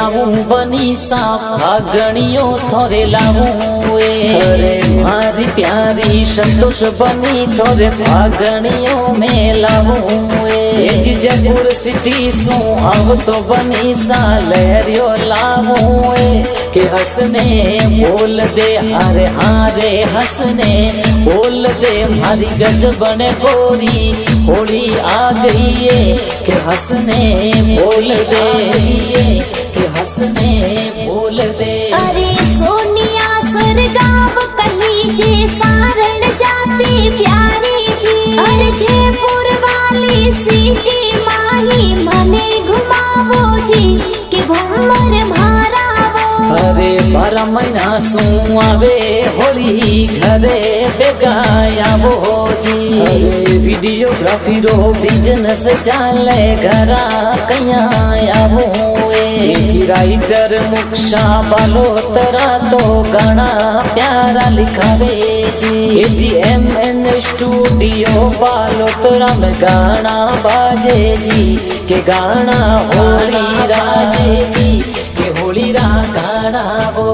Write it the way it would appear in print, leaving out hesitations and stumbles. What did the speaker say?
आऊं बनी साफ फागणियों थोरे लाऊं अरे मारी प्यारी संतोष बनी थोरे फागणियों में लाऊं जयपुर सिटी सू आव तो बनी सा लहरियो लाऊं के हंसने बोल दे हारे हारे हंसने बोल दे मारी गजबन गोरी होली आ गई है के हंसने बोल दे के हंसने बोल दे। अरे सोनिया सरगाव कही जे सारण जाती प्यारी जी अरे जयपुर वाली सिटी माही मने घुमावो जी के भंवर मारावो। अरे 12 महीना सू आवे होली घरे बेगायावो जी अरे वीडियोग्राफी रो बिजनेस चाले घरा कया आवो जी राइटर मुक्षा बालोतरा तो गाना प्यारा लिखावे जी MN स्टूडियो बालोतरा में गाना बाजे जी के गाना होली राजे जी के होली रा गाना वो